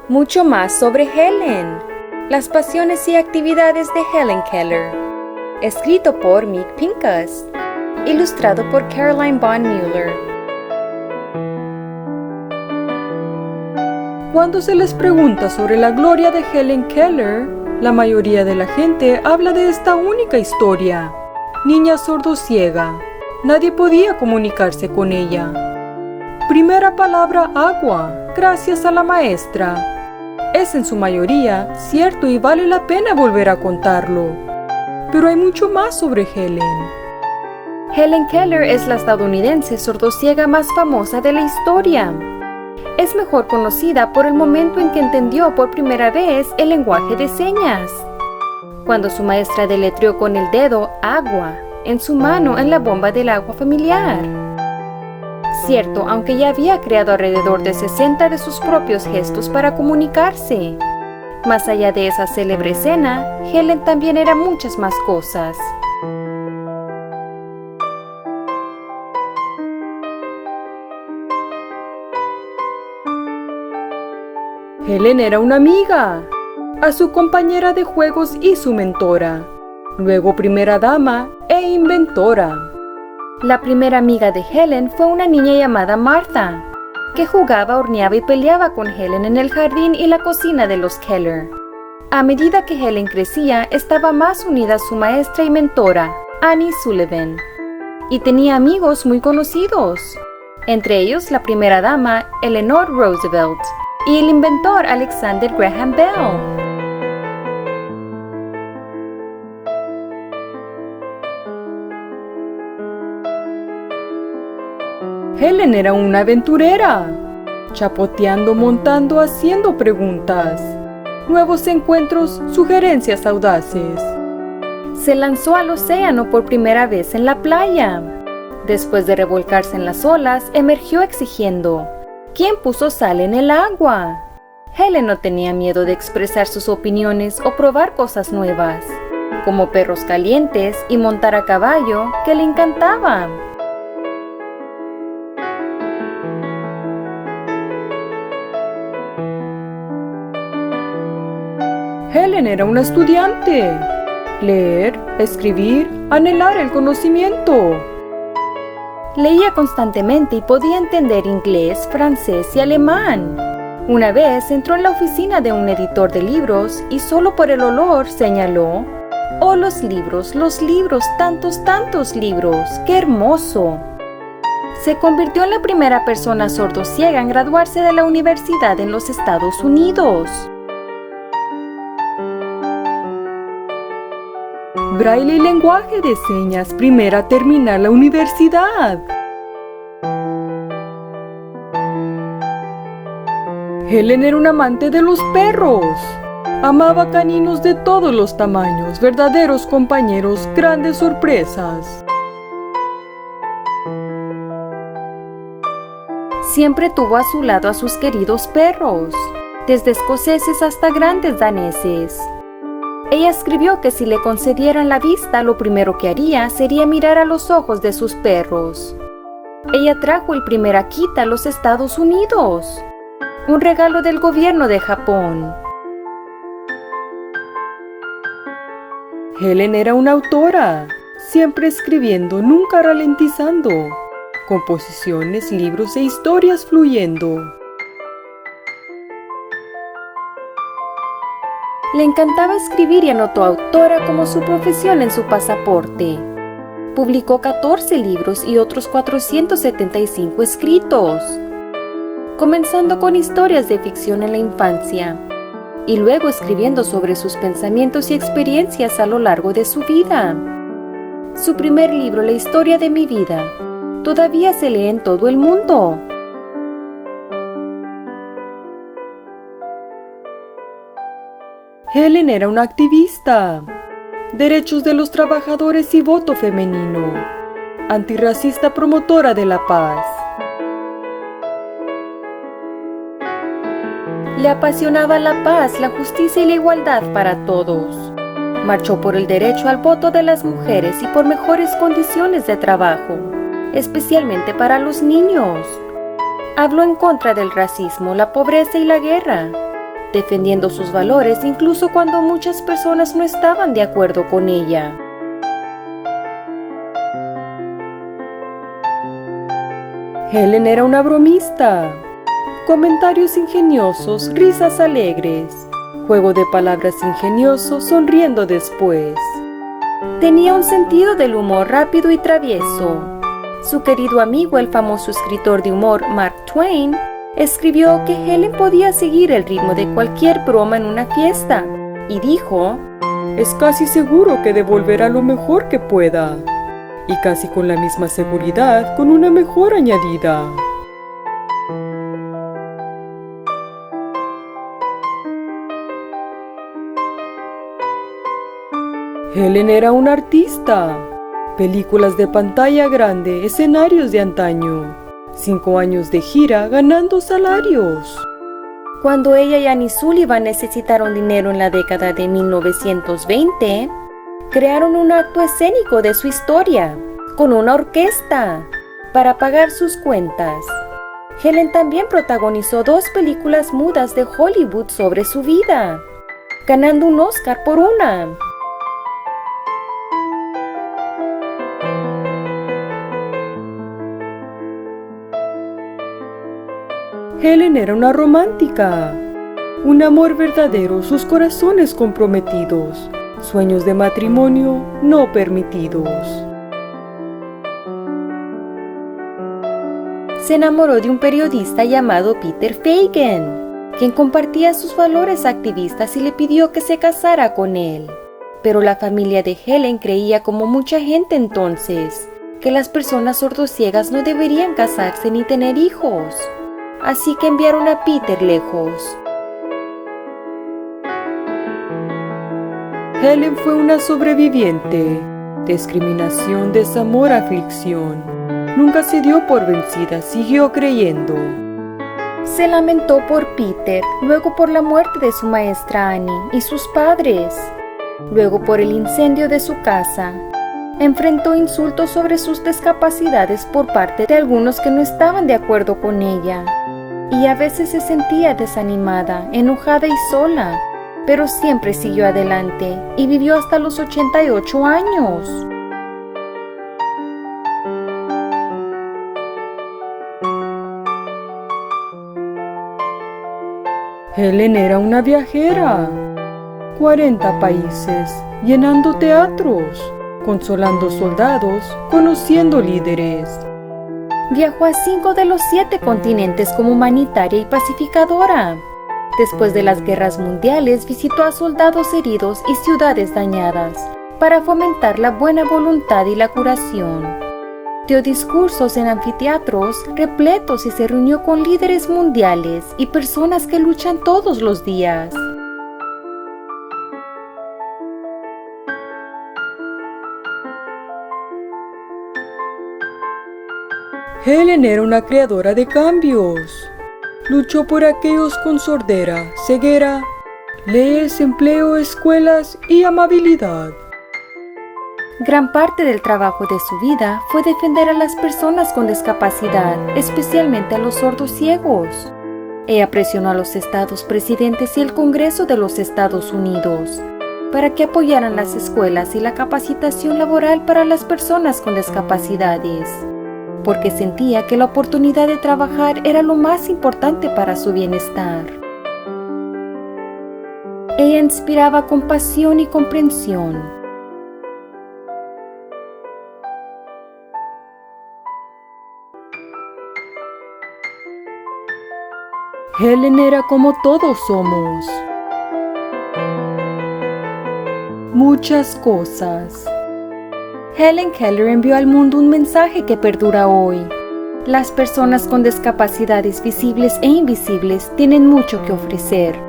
Mucho más sobre Helen. Las pasiones y actividades de Helen Keller. Escrito por Meek Pincus. Ilustrado por Caroline Von Mueller. Cuando se les pregunta sobre la gloria de Helen Keller, la mayoría de la gente habla de esta única historia. Niña sordociega. Nadie podía comunicarse con ella. Primera palabra agua, gracias a la maestra. Es en su mayoría cierto y vale la pena volver a contarlo. Pero hay mucho más sobre Helen. Helen Keller es la estadounidense sordociega más famosa de la historia. Es mejor conocida por el momento en que entendió por primera vez el lenguaje de señas, cuando su maestra deletreó con el dedo agua en su mano en la bomba del agua familiar. Cierto, aunque ya había creado alrededor de 60 de sus propios gestos para comunicarse. Más allá de esa célebre escena, Helen también era muchas más cosas. Helen era una amiga, a su compañera de juegos y su mentora, luego primera dama e inventora. La primera amiga de Helen fue una niña llamada Martha, que jugaba, horneaba y peleaba con Helen en el jardín y la cocina de los Keller. A medida que Helen crecía, estaba más unida a su maestra y mentora, Annie Sullivan, y tenía amigos muy conocidos, entre ellos la primera dama, Eleanor Roosevelt, y el inventor Alexander Graham Bell. Helen era una aventurera, chapoteando, montando, haciendo preguntas, nuevos encuentros, sugerencias audaces. Se lanzó al océano por primera vez en la playa. Después de revolcarse en las olas, emergió exigiendo: ¿quién puso sal en el agua? Helen no tenía miedo de expresar sus opiniones o probar cosas nuevas, como perros calientes y montar a caballo, que le encantaba. Helen era una estudiante. Leer, escribir, anhelar el conocimiento. Leía constantemente y podía entender inglés, francés y alemán. Una vez entró en la oficina de un editor de libros y solo por el olor señaló: ¡oh, los libros, tantos libros! ¡Qué hermoso! Se convirtió en la primera persona sordociega en graduarse de la universidad en los Estados Unidos. Braille y lenguaje de señas, primera a terminar la universidad. Helen era un amante de los perros. Amaba caninos de todos los tamaños, verdaderos compañeros, grandes sorpresas. Siempre tuvo a su lado a sus queridos perros, desde escoceses hasta grandes daneses. Ella escribió que si le concedieran la vista, lo primero que haría sería mirar a los ojos de sus perros. Ella trajo el primer Akita a los Estados Unidos, un regalo del gobierno de Japón. Helen era una autora, siempre escribiendo, nunca ralentizando, composiciones, libros e historias fluyendo. Le encantaba escribir y anotó autora como su profesión en su pasaporte. Publicó 14 libros y otros 475 escritos, comenzando con historias de ficción en la infancia, y luego escribiendo sobre sus pensamientos y experiencias a lo largo de su vida. Su primer libro, La historia de mi vida, todavía se lee en todo el mundo. Helen era una activista. Derechos de los trabajadores y voto femenino. Antirracista, promotora de la paz. Le apasionaba la paz, la justicia y la igualdad para todos. Marchó por el derecho al voto de las mujeres y por mejores condiciones de trabajo, especialmente para los niños. Habló en contra del racismo, la pobreza y la guerra, defendiendo sus valores incluso cuando muchas personas no estaban de acuerdo con ella. Helen era una bromista. Comentarios ingeniosos, risas alegres. Juego de palabras ingenioso, sonriendo después. Tenía un sentido del humor rápido y travieso. Su querido amigo, el famoso escritor de humor Mark Twain, escribió que Helen podía seguir el ritmo de cualquier broma en una fiesta, y dijo: "Es casi seguro que devolverá lo mejor que pueda, y casi con la misma seguridad, con una mejor añadida". Helen era una artista. Películas de pantalla grande, escenarios de antaño. 5 años de gira ganando salarios. Cuando ella y Annie Sullivan necesitaron dinero en la década de 1920, crearon un acto escénico de su historia, con una orquesta, para pagar sus cuentas. Helen también protagonizó 2 películas mudas de Hollywood sobre su vida, ganando un Oscar por una. Helen era una romántica. Un amor verdadero, sus corazones comprometidos, sueños de matrimonio no permitidos. Se enamoró de un periodista llamado Peter Fagan, quien compartía sus valores activistas y le pidió que se casara con él. Pero la familia de Helen creía, como mucha gente entonces, que las personas sordociegas no deberían casarse ni tener hijos. Así que enviaron a Peter lejos. Helen fue una sobreviviente. Discriminación, desamor, aflicción. Nunca se dio por vencida, siguió creyendo. Se lamentó por Peter, luego por la muerte de su maestra Annie y sus padres, luego por el incendio de su casa. Enfrentó insultos sobre sus discapacidades por parte de algunos que no estaban de acuerdo con ella. Y a veces se sentía desanimada, enojada y sola, pero siempre siguió adelante y vivió hasta los 88 años. Helen era una viajera. 40 países, llenando teatros, consolando soldados, conociendo líderes. Viajó a 5 de los 7 continentes como humanitaria y pacificadora. Después de las guerras mundiales, visitó a soldados heridos y ciudades dañadas para fomentar la buena voluntad y la curación. Dio discursos en anfiteatros repletos y se reunió con líderes mundiales y personas que luchan todos los días. Helen era una creadora de cambios. Luchó por aquellos con sordera, ceguera, leyes, empleo, escuelas y amabilidad. Gran parte del trabajo de su vida fue defender a las personas con discapacidad, especialmente a los sordos ciegos. Ella presionó a los estados presidentes y el Congreso de los Estados Unidos para que apoyaran las escuelas y la capacitación laboral para las personas con discapacidades, porque sentía que la oportunidad de trabajar era lo más importante para su bienestar. Ella inspiraba compasión y comprensión. Helen era como todos somos. Muchas cosas. Helen Keller envió al mundo un mensaje que perdura hoy. Las personas con discapacidades visibles e invisibles tienen mucho que ofrecer.